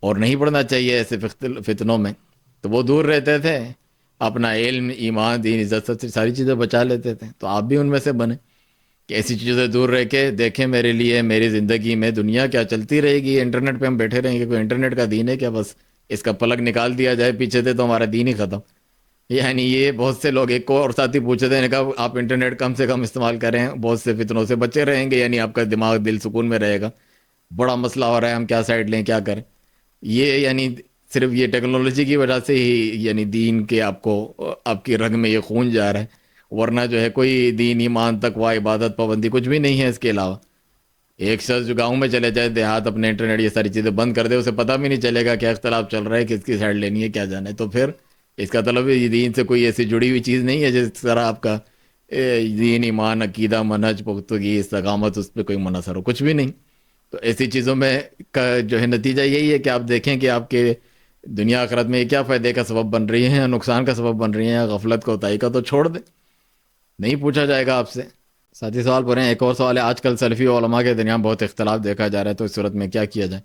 اور نہیں پڑھنا چاہیے ایسے فتنوں میں، تو وہ دور رہتے تھے، اپنا علم ایمان دین عزت سب ساری چیزیں بچا لیتے تھے۔ تو آپ بھی ان میں سے بنیں کہ ایسی چیزوں سے دور رہ کے دیکھیں میرے لیے میری زندگی میں دنیا کیا چلتی رہے گی، انٹرنیٹ پہ ہم بیٹھے رہیں گے، کوئی انٹرنیٹ کا دین ہے کیا؟ بس اس کا پلگ نکال دیا جائے پیچھے سے تو ہمارا دین ہی ختم۔ یعنی یہ بہت سے لوگ، ایک کو اور ساتھی پوچھے تھے، نے کہا آپ انٹرنیٹ کم سے کم استعمال کریں، بہت سے فتنوں سے بچے رہیں گے، یعنی آپ کا دماغ دل سکون میں رہے گا۔ بڑا مسئلہ ہو رہا ہے، ہم کیا سائڈ لیں، کیا کریں؟ یہ یعنی صرف یہ ٹیکنالوجی کی وجہ سے ہی یعنی دین کے آپ کو، آپ کی رگ میں یہ خون جا رہا ہے، ورنہ جو ہے کوئی دین ایمان تقوی عبادت پابندی کچھ بھی نہیں ہے اس کے علاوہ۔ ایک شخص جو گاؤں میں چلے جائے دیہات، اپنے انٹرنیٹ یہ ساری چیزیں بند کر دے، اسے پتہ بھی نہیں چلے گا کیا اختلاف چل رہا ہے، کس کی سائڈ لینی ہے، کیا جانا ہے۔ تو پھر اس کا طلب یہ دین سے کوئی ایسی جڑی ہوئی چیز نہیں ہے جس طرح آپ کا دین ایمان عقیدہ منہج پختگی استقامت اس پہ کوئی منحصر ہو، کچھ بھی نہیں۔ تو ایسی چیزوں میں کا جو ہے نتیجہ یہی ہے کہ آپ دیکھیں کہ آپ کے دنیا آخرت میں یہ کیا فائدے کا سبب بن رہی ہیں یا نقصان کا سبب بن رہی ہیں، یا غفلت کوتاہی کا تو چھوڑ دیں، نہیں پوچھا جائے گا آپ سے۔ ساتھی سوال پڑھیں، ایک اور سوال ہے، آج کل سلفی علماء کے درمیان بہت اختلاف دیکھا جا رہا ہے، تو اس صورت میں کیا کیا جائے؟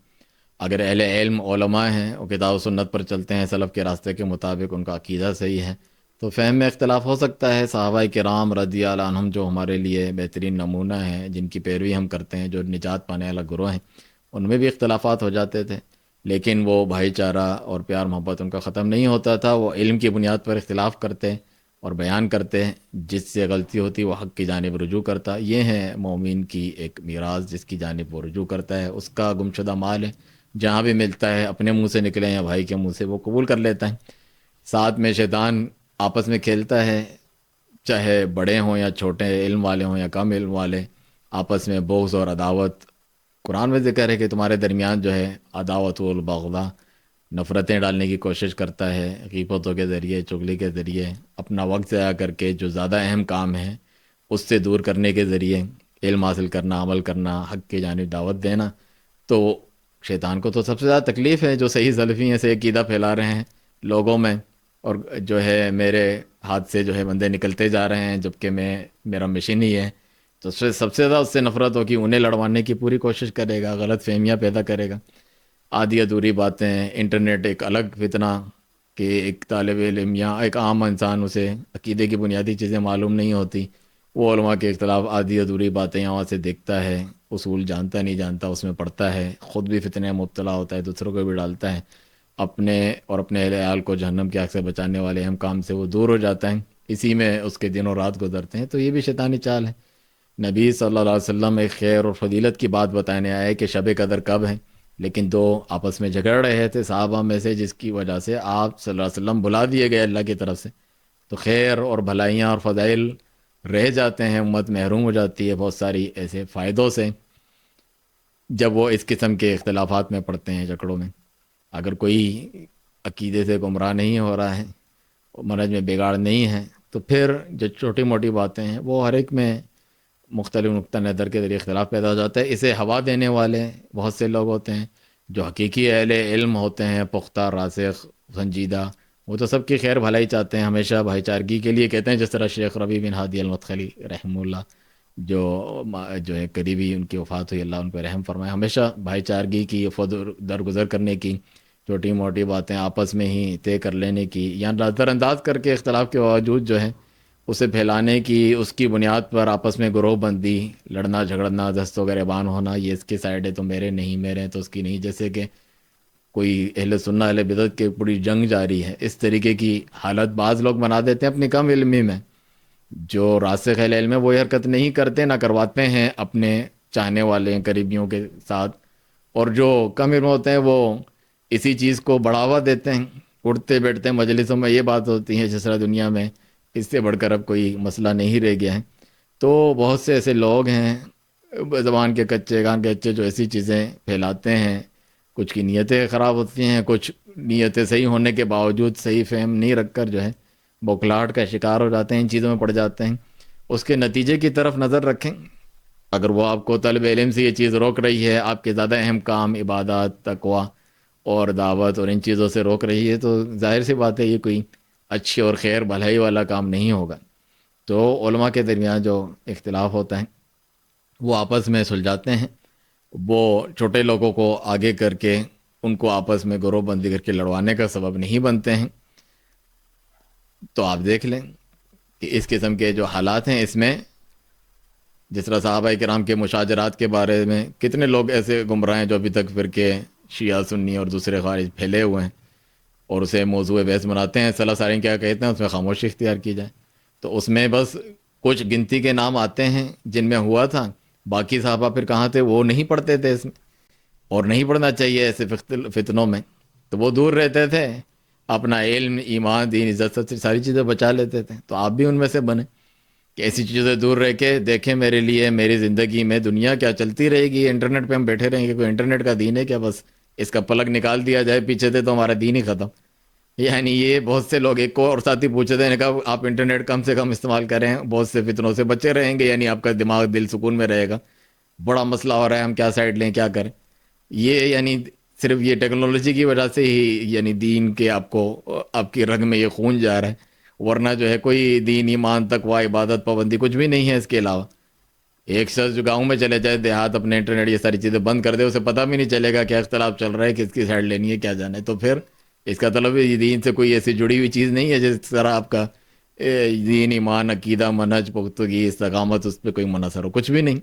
اگر اہل علم علماء ہیں، وہ کتاب و سنت پر چلتے ہیں، سلف کے راستے کے مطابق ان کا عقیدہ صحیح ہے، تو فہم میں اختلاف ہو سکتا ہے۔ صحابہ کرام رضی اللہ عنہم جو ہمارے لیے بہترین نمونہ ہیں، جن کی پیروی ہم کرتے ہیں، جو نجات پانے والا گروہ ہیں، ان میں بھی اختلافات ہو جاتے تھے، لیکن وہ بھائی چارہ اور پیار محبت ان کا ختم نہیں ہوتا تھا۔ وہ علم کی بنیاد پر اختلاف کرتے اور بیان کرتے ہیں، جس سے غلطی ہوتی وہ حق کی جانب رجوع کرتا۔ یہ ہے مومن کی ایک میراث، جس کی جانب وہ رجوع کرتا ہے، اس کا گمشدہ مال ہے، جہاں بھی ملتا ہے، اپنے منہ سے نکلے یا بھائی کے منہ سے، وہ قبول کر لیتا ہے۔ ساتھ میں شیطان آپس میں کھیلتا ہے، چاہے بڑے ہوں یا چھوٹے، علم والے ہوں یا کم علم والے، آپس میں بغض اور عداوت۔ قرآن میں ذکر ہے کہ تمہارے درمیان جو ہے عداوت والبغضاء، نفرتیں ڈالنے کی کوشش کرتا ہے، غیبتوں کے ذریعے، چغلی کے ذریعے، اپنا وقت ضائع کر کے جو زیادہ اہم کام ہے اس سے دور کرنے کے ذریعے، علم حاصل کرنا، عمل کرنا، حق کی جانب دعوت دینا۔ تو شیطان کو تو سب سے زیادہ تکلیف ہے جو صحیح سلفی ہیں، سے عقیدہ پھیلا رہے ہیں لوگوں میں، اور جو ہے میرے ہاتھ سے جو ہے بندے نکلتے جا رہے ہیں، جبکہ میرا مشن ہی ہے۔ تو سب سے زیادہ اس سے نفرت ہوگی، انہیں لڑوانے کی پوری کوشش کرے گا، غلط فہمیاں پیدا کرے گا، آدھی ادھوری باتیں۔ انٹرنیٹ ایک الگ فتنہ کہ ایک طالب علم یا ایک عام انسان، اسے عقیدے کی بنیادی چیزیں معلوم نہیں ہوتی، وہ علماء کے اختلاف آدھی ادھوری باتیں یہاں سے دیکھتا ہے، اصول جانتا نہیں جانتا، اس میں پڑھتا ہے، خود بھی فتنے میں مبتلا ہوتا ہے، دوسروں کو بھی ڈالتا ہے، اپنے اور اپنے اہل عیال کو جہنم کی آگ سے بچانے والے اہم کام سے وہ دور ہو جاتا ہے، اسی میں اس کے دن اور رات گزرتے ہیں۔ تو یہ بھی شیطانی چال ہے۔ نبی صلی اللہ علیہ وسلم ایک خیر اور فضیلت کی بات بتانے آئے کہ شب قدر کب ہے، لیکن دو آپس میں جھگڑ رہے تھے صحابہ میں سے، جس کی وجہ سے آپ صلی اللہ علیہ وسلم بلا دیے گئے اللہ کی طرف سے۔ تو خیر اور بھلائیاں اور فضائل رہ جاتے ہیں، امت محروم ہو جاتی ہے بہت ساری ایسے فائدوں سے، جب وہ اس قسم کے اختلافات میں پڑتے ہیں، جھگڑوں میں۔ اگر کوئی عقیدے سے گمراہ نہیں ہو رہا ہے، منہج میں بگاڑ نہیں ہے، تو پھر جو چھوٹی موٹی باتیں ہیں وہ ہر ایک میں مختلف نقطہ نظر کے ذریعے اختلاف پیدا ہو جاتا ہے۔ اسے ہوا دینے والے بہت سے لوگ ہوتے ہیں، جو حقیقی اہل علم ہوتے ہیں، پختہ راسخ سنجیدہ، وہ تو سب کی خیر بھلائی چاہتے ہیں، ہمیشہ بھائی چارگی کے لیے کہتے ہیں، جس طرح شیخ ربیع بن ہادی المدخلی رحمہ اللہ، جو ہے قریبی ان کی وفات ہوئی، اللہ ان پہ رحم فرمائے، ہمیشہ بھائی چارگی کی، درگزر کرنے کی، چھوٹی موٹی باتیں آپس میں ہی طے کر لینے کی، یا نظر انداز کر کے اختلاف کے باوجود جو ہے اسے پھیلانے کی، اس کی بنیاد پر آپس میں گروہ بندی، لڑنا جھگڑنا، دست و گریبان ہونا، یہ اس کی سائڈ ہے تو میرے نہیں، میرے ہیں تو اس کی نہیں، جیسے کہ کوئی اہل سنہ اہل بدعت کی پوری جنگ جاری ہے، اس طریقے کی حالت بعض لوگ بنا دیتے ہیں اپنی کم علمی میں۔ جو راسخ اہل علم ہے وہ یہ حرکت نہیں کرتے، نہ کرواتے ہیں اپنے چاہنے والے قریبیوں کے ساتھ، اور جو کم علم ہوتے ہیں وہ اسی چیز کو بڑھاوا دیتے ہیں، اٹھتے بیٹھتے ہیں مجلسوں میں یہ بات ہوتی ہے، جس طرح دنیا میں اس سے بڑھ کر اب کوئی مسئلہ نہیں رہ گیا ہے۔ تو بہت سے ایسے لوگ ہیں زبان کے کچے کان کے اچے، جو ایسی چیزیں پھیلاتے ہیں، کچھ کی نیتیں خراب ہوتی ہیں، کچھ نیتیں صحیح ہونے کے باوجود صحیح فہم نہیں رکھ کر جو ہے بوکھلاہٹ کا شکار ہو جاتے ہیں، ان چیزوں میں پڑ جاتے ہیں۔ اس کے نتیجے کی طرف نظر رکھیں، اگر وہ آپ کو طلب علم سے یہ چیز روک رہی ہے، آپ کے زیادہ اہم کام عبادات تقوی اور دعوت اور ان چیزوں سے روک رہی ہے، تو ظاہر سی بات ہے یہ کوئی اچھی اور خیر بھلائی والا کام نہیں ہوگا۔ تو علماء کے درمیان جو اختلاف ہوتا ہے وہ آپس میں سلجھاتے ہیں، وہ چھوٹے لوگوں کو آگے کر کے ان کو آپس میں گروہ بندی کر کے لڑوانے کا سبب نہیں بنتے ہیں. تو آپ دیکھ لیں کہ اس قسم کے جو حالات ہیں اس میں جس طرح صحابہ کرام کے مشاجرات کے بارے میں کتنے لوگ ایسے گمراہ ہیں جو ابھی تک فرقے شیعہ سنی اور دوسرے خارج پھیلے ہوئے ہیں اور اسے موضوع بحث بناتے ہیں. صلاح سارین کیا کہتے ہیں اس میں خاموشی اختیار کی جائے. تو اس میں بس کچھ گنتی کے نام آتے ہیں جن میں ہوا تھا، باقی صحابہ پھر کہاں تھے وہ نہیں پڑھتے تھے اس میں، اور نہیں پڑھنا چاہیے ایسے فتنوں میں. تو وہ دور رہتے تھے، اپنا علم ایمان دین عزت سب ساری چیزیں بچا لیتے تھے. تو آپ بھی ان میں سے بنیں کہ ایسی چیزوں سے دور رہ کے دیکھیں میرے لیے میری زندگی میں دنیا کیا چلتی رہے گی. انٹرنیٹ پہ ہم بیٹھے رہیں گے، کوئی انٹرنیٹ کا دین ہے کیا؟ بس اس کا پلگ نکال دیا جائے پیچھے سے تو ہمارا دین ہی ختم. یعنی یہ بہت سے لوگ، ایک کو اور ساتھی پوچھتے ہیں، نے کہا آپ انٹرنیٹ کم سے کم استعمال کریں، بہت سے فتنوں سے بچے رہیں گے، یعنی آپ کا دماغ دل سکون میں رہے گا. بڑا مسئلہ ہو رہا ہے، ہم کیا سائڈ لیں کیا کریں. یہ یعنی صرف یہ ٹیکنالوجی کی وجہ سے ہی یعنی دین کے آپ کی رگ میں یہ خون جا رہا ہے، ورنہ جو ہے کوئی دین ایمان تقوی عبادت پابندی کچھ بھی نہیں ہے اس کے علاوہ. ایک شخص جو گاؤں میں چلے جائے دیہات، اپنے انٹرنیٹ یہ ساری چیزیں بند کر دے، اسے پتہ بھی نہیں چلے گا کیا اختلاف چل رہا ہے، کس کی سائڈ لینی ہے کیا جانا ہے. تو پھر اس کا طلب یہ دین سے کوئی ایسی جڑی ہوئی چیز نہیں ہے جس طرح آپ کا دین ایمان عقیدہ منہج پختگی استقامت اس پہ کوئی منحصر ہو، کچھ بھی نہیں.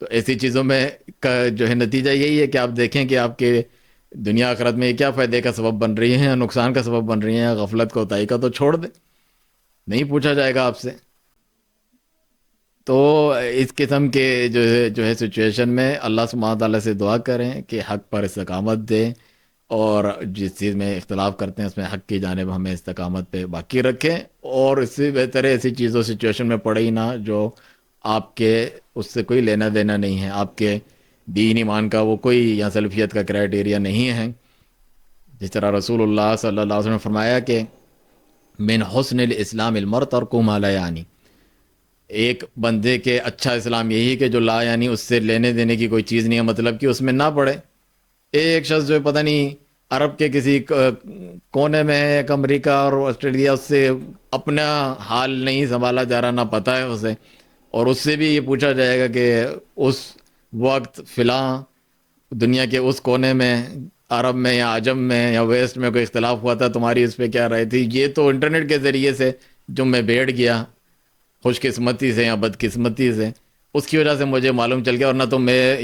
تو ایسی چیزوں میں کا جو ہے نتیجہ یہی ہے کہ آپ دیکھیں کہ آپ کے دنیا آخرت میں یہ کیا فائدے کا سبب بن رہی ہیں، نقصان کا سبب بن رہی ہیں. غفلت کوتاہی کا تو چھوڑ دیں، نہیں پوچھا جائے گا آپ سے. تو اس قسم کے جو ہے سچویشن میں اللہ سبحانہ تعالیٰ سے دعا کریں کہ حق پر استقامت دیں، اور جس چیز میں اختلاف کرتے ہیں اس میں حق کی جانب ہمیں استقامت پہ باقی رکھیں. اور اس سے بہتر ہے ایسی چیزوں سچویشن میں پڑے ہی نہ جو آپ کے اس سے کوئی لینا دینا نہیں ہے، آپ کے دین ایمان کا وہ کوئی یا سلفیت کا کرائٹیریا نہیں ہے. جس طرح رسول اللہ صلی اللہ علیہ وسلم نے فرمایا کہ من حسن الاسلام المرء ترک ما لا یعنی، ایک بندے کے اچھا اسلام یہی ہے کہ جو لا یعنی اس سے لینے دینے کی کوئی چیز نہیں ہے، مطلب کہ اس میں نہ پڑے. ایک شخص جو پتہ نہیں عرب کے کسی کونے میں ہے، ایک امریکہ اور آسٹریلیا، اس سے اپنا حال نہیں سنبھالا جا رہا، نہ پتہ ہے اسے، اور اس سے بھی یہ پوچھا جائے گا کہ اس وقت فلاں دنیا کے اس کونے میں عرب میں یا عجم میں یا ویسٹ میں کوئی اختلاف ہوا تھا، تمہاری اس پہ کیا رائے تھی. یہ تو انٹرنیٹ کے ذریعے سے جو میں بیٹھ گیا خوش قسمتی سے یا بدقسمتی سے، اس کی وجہ سے مجھے معلوم چل گیا، ورنہ تو میں